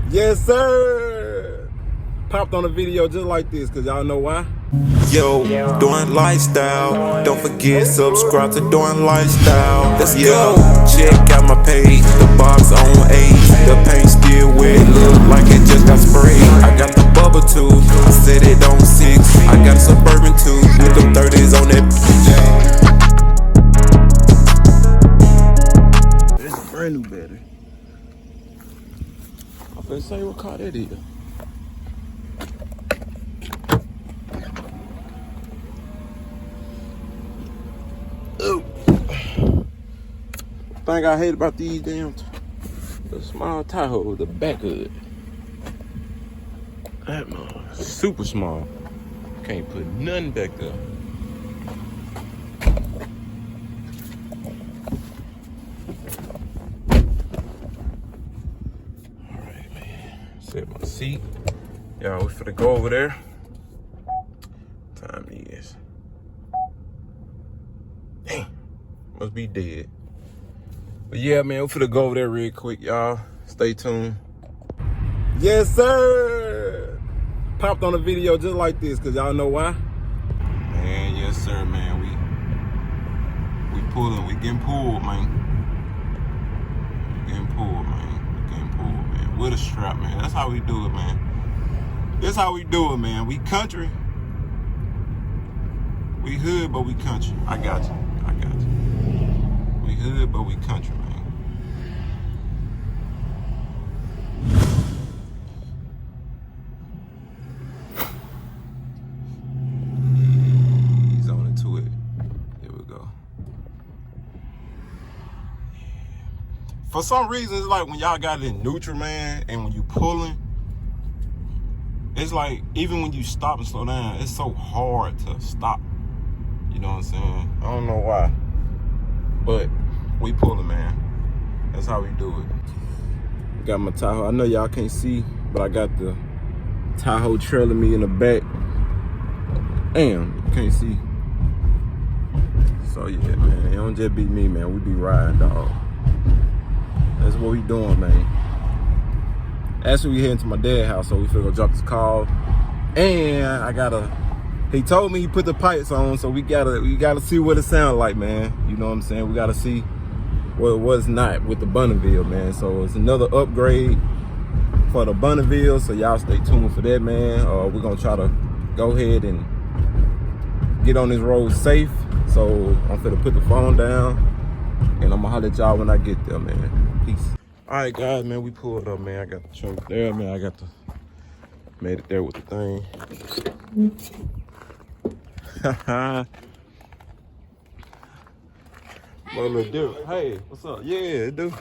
Yes, sir. Popped on a video just like this, cause y'all know why? Yo, Doing Lifestyle. Don't forget, subscribe to Doing Lifestyle. Let's go. Check out my page, the box on 8. The paint still wet, look like it just got sprayed. I got the bubble too, I set it on 6. I got a Suburban too, with them 30s on that. It's a brand new battery. I'm finna say what car that is. Thing I hate about these damn the small Tahoe, the back of it. That one super small. Can't put nothing back there. Alright, man. Set my seat. Y'all, we finna go over there. Time is. Dang. Must be dead. But yeah, man, we're finna go over there real quick, y'all. Stay tuned. Yes, sir. Popped on a video just like this, cause y'all know why? Man, yes, sir, man. We pulling, we getting pulled, man. We getting pulled, man. With a strap, man. That's how we do it, man. That's how we do it, man. We country. We hood, but we country. I got you. We hood, but we country, man. Ease on into it. Here we go. For some reason, it's like when y'all got it in neutral, man, and when you pulling, it's like even when you stop and slow down, it's so hard to stop. You know what I'm saying? I don't know why. But we pulling, man. That's how we do it. Got my Tahoe. I know y'all can't see, but I got the Tahoe trailing me in the back. Damn, you can't see. So yeah, man, it don't just be me, man. We be riding, dog. That's what we doing, man. Actually, we heading to my dad's house, so we finna go drop this call. And he told me he put the pipes on, so we gotta see what it sounds like, man. You know what I'm saying? We gotta see what it was not with the Bonneville, man. So it's another upgrade for the Bonneville, so y'all stay tuned for that, man. We're gonna try to go ahead and get on this road safe. So I'm finna put the phone down, and I'm gonna holler at y'all when I get there, man. Peace. All right, guys, man, we pulled up, man. I got the truck there, man. I got made it there with the thing. What a little different. Hey, what's up? Yeah, dude.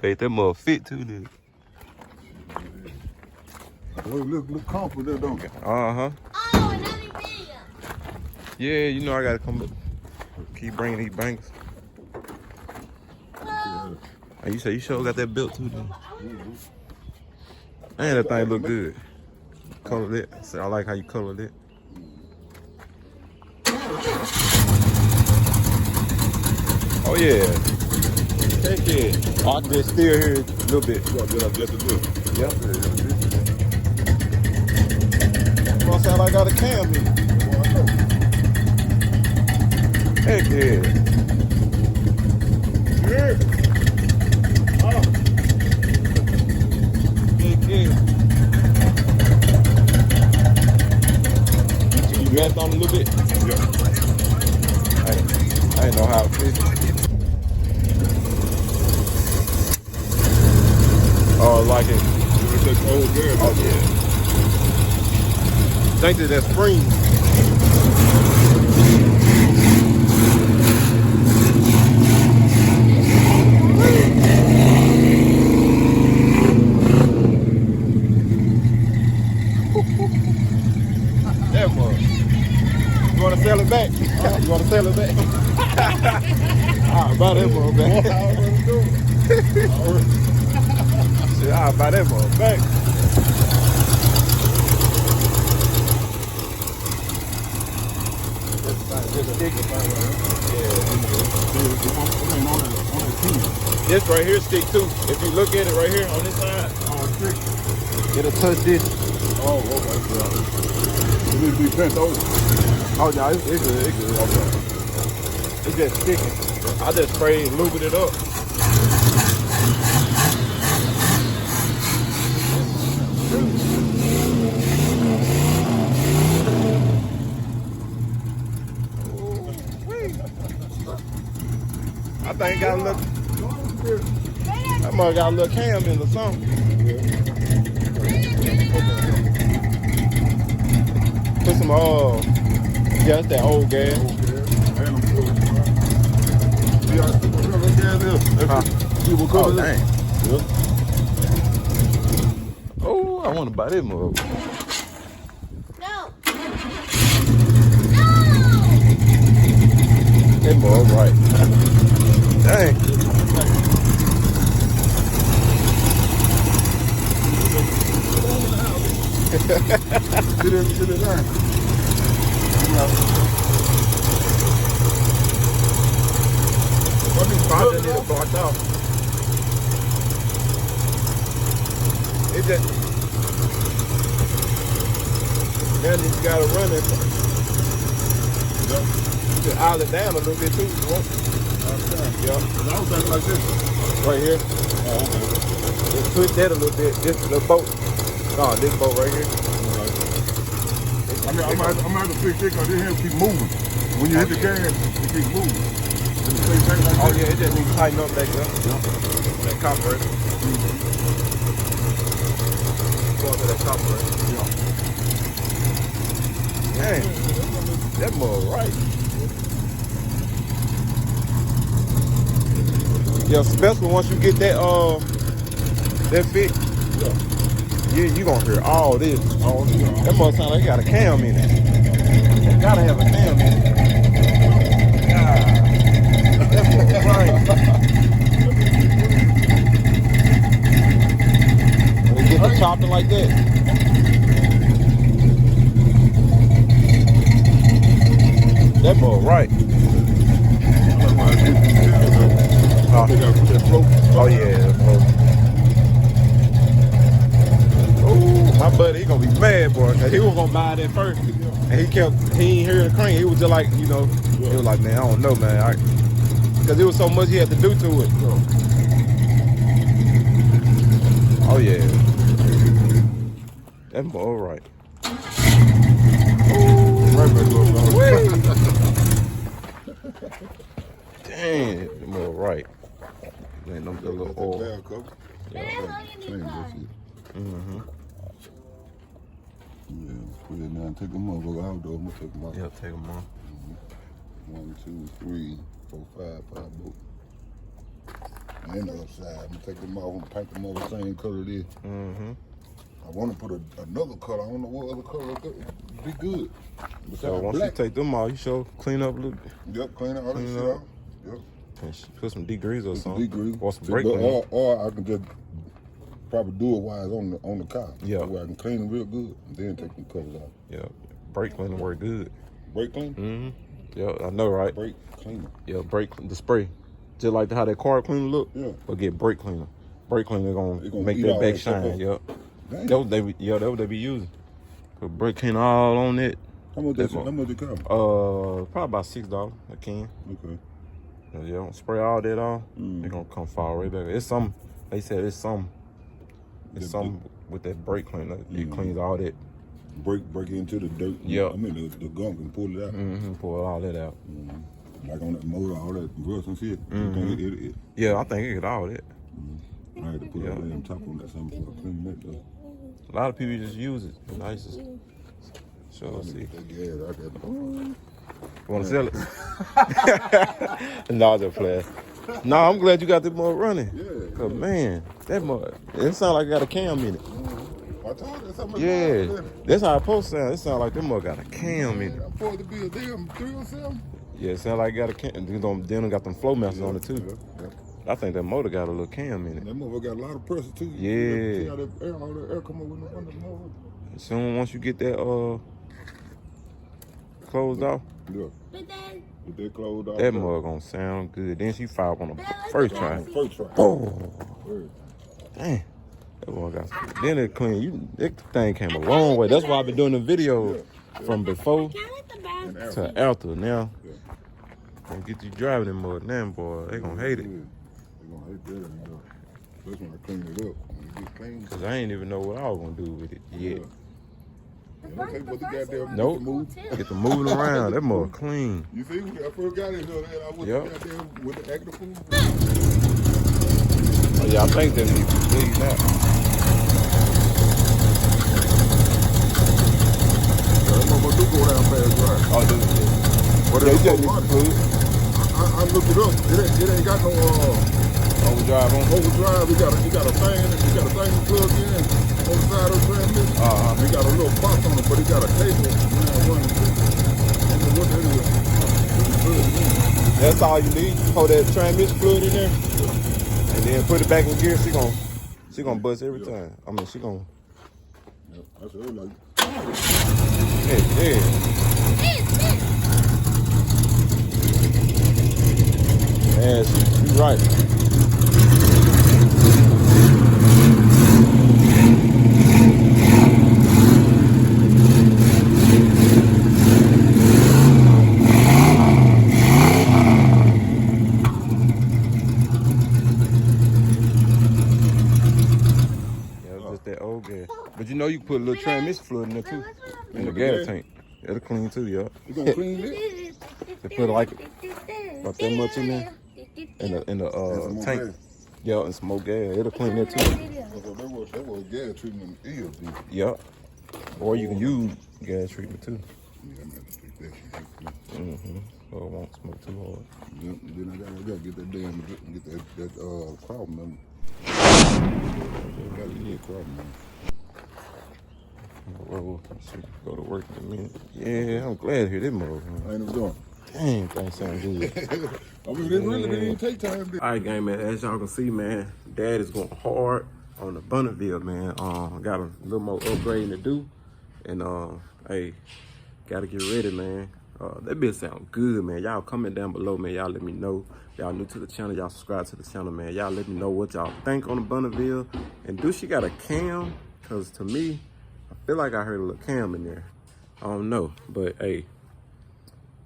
Hey, that mother fit too, dude. Well, look comfortable, don't you? Uh-huh. Oh, another video. Yeah, you know I gotta come keep bringing these bangers. And you say you sure got that built too, dude. And that thing look good. Colored it. So I like how you colored it. Oh yeah. Heck yeah. Oh, I can just steer here a little bit. You gotta get up just a little. Yep. Gonna sound like I got a cam in. Heck yeah. Yeah. Oh. Heck yeah. You messed on a little bit? Yeah. I didn't know how it fits. Oh, like it. It's just old girl. Oh yeah. Think that spring. That one. You wanna sell it back? You wanna sell it back? I'll buy that one back. Shit, I'll buy that one back. That's Just stick it. Yeah. This right here stick too. If you look at it right here on this side, it'll touch this. Oh, okay. Yeah. It needs to be bent over. Oh no, it's good. It's good. Okay. It's just sticking. I just sprayed and lubed it up. I think got a little. That mother got a little cam in or something. Put some yeah, it's that old gas. Oh dang. Oh, I want to buy this mug. No. That mug right. Dang. Sit it down. What these boxes need to block off? It just now you gotta run it. You can oil it down a little bit too. If you want. Yeah. I was thinking like this. Right here. Oh, okay. Just twist that a little bit. This the boat. No, this boat right here. I mean, I'm gonna have to fix it because this here keep moving. When you hit the gas, it keeps moving. Oh yeah, it just needs to tighten up back there. That copper. Go into that copper. Dang, that mug right. Yeah, especially once you get that fit. Yeah, you gonna hear all this. That mug sound like it got a cam in it. It gotta have a cam in it. That mug right. When you get the chopping like that. That mug right. Oh yeah. Oh, my buddy, he gonna be mad, boy. Cause he was gonna buy that first, and he ain't hear the crank. He was just like, he was like, man, I don't know, man, cause it was so much he had to do to it. Oh yeah. That mug right. Dang, that mug right. Man, them little oil. Mm-hmm. Yeah, put it down. Take them motherfucker out though. I'm gonna take them out. Yeah, take them off. 1, 2, 3, 4, 5 bolts. And the other side. I'm gonna take them off and paint them all the same color it is. Mm-hmm. I want to put another color. I don't know what other color would be good. So once you take them off, you should clean up a little bit. Yep, clean all that shit out. Yep. And put some degrees or something. Degree. Or some brake cleaner. Or I can just probably do it while it's on the car. Yeah. Where I can clean it real good and then take the colors out. Yeah, brake cleaner work good. Brake cleaner? Mm-hmm. Yeah, I know, right? Brake cleaner. Yeah, the spray. Just like how that car cleaner look. Yeah. But get brake cleaner. Brake cleaner gonna make eat that all back that stuff shine. up. Yep. Dang. That what they be using. Put brake cleaner all on it. How much it cost? Probably about $6 a can. Okay. You don't spray all that off, they gonna come fall right back. It's some. They said it's some with that brake cleaner. It cleans all that. Break into the dirt. Yeah. I mean the gunk and pull it out. Mm-hmm. Pull all that out. Like on that motor, all that rust and shit. It, Yeah, I think it get all that. I had to put a damn top on that something for cleaning that though. A lot of people just use it. It's nice. So let's see. That gas out there. You want to sell it? No, just playing. No, I'm glad you got this mug running. Yeah. Cause man, that mug, it sound like it got a cam in it. I told you something. Yeah, that's how it supposed to sound. It sound like that mug got a cam in it. I'm supposed to be a damn 307. Yeah, it sound like it got a cam. Then got them flow masters on it too. Yeah. I think that motor got a little cam in it. That motherfucker got a lot of pressure too. Yeah. See how all that air come up with the motor. Soon once you get that closed off. Yeah. But then, With that closed off. That mug gonna sound good. Then she fired on the first try. First try. Oh, First. dang. That mug got some. Then it clean. That thing came a long way. That's why I've been doing the video from before can I let the bath? And to after. Now, Yeah. gonna get you driving them mud. Now, boy, they gonna hate it. They gonna hate that. That's when I clean it up. When it gets clean. Cause I ain't even know what I was gonna do with it yet. And I take what the goddamn Nope. move. Get the moving around. That mud clean. You see, when I first got in here, I was Yep. goddamn with the active food. Oh yeah, I think that needs to bleed that. That motherfucker do go down fast right. Oh, dude. But Yeah, it's you so just need money. to food. I looked it up. It ain't got no Overdrive on. overdrive. It got a thing to plug in on the side of the transmission. It got a little box on it, but it got a cable. Man, running through. I don't know what that is. That's all you need. Hold that transmission fluid in there, and then put it back in gear. She gonna bust every time. I mean, she gonna. Yep, I said it like. Yeah. Man, she right. Just that old gas. But you know you can put a little transmission fluid in there too. In the gas tank. It'll clean too, yeah. You gonna clean it? They put like about that much in there. In the tank. Gas. Yeah, and some more gas. It'll clean that too. That was gas treatment is. Yep. Or you can use gas treatment too. Yeah, I'm gonna have to take that shit. So it won't smoke too hard. Yep, and then I gotta get that damn, get that crop number. Gotta get crop number. Well, go to work in a minute. Yeah, I'm glad to hear that mother. I ain't even doing. Dang, things sound good. I mean, it really didn't take time. All right, gang, man. As y'all can see, man, Dad is going hard on the Bonneville, man. Got a little more upgrading to do, and hey, gotta get ready, man. That bitch sound good, man. Y'all comment down below, man. Y'all let me know. Y'all new to the channel, y'all subscribe to the channel, man. Y'all let me know what y'all think on the Bonneville. And do she got a cam? Cause to me, I feel like I heard a little cam in there. I don't know, but hey,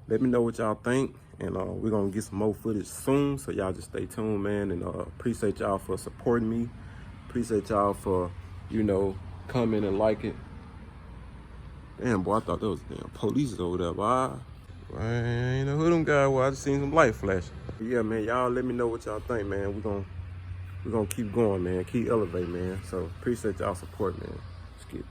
let me know what y'all think. And we're gonna get some more footage soon, so y'all just stay tuned, man. And appreciate y'all for supporting me. Appreciate y'all for, you know, coming and liking. Damn, boy, I thought there was damn police over there, boy. I ain't know who them guys were. I just seen some light flashing. Yeah, man, y'all let me know what y'all think, man. We're gonna keep going, man. Keep elevating, man. So appreciate y'all support, man. Let's get it.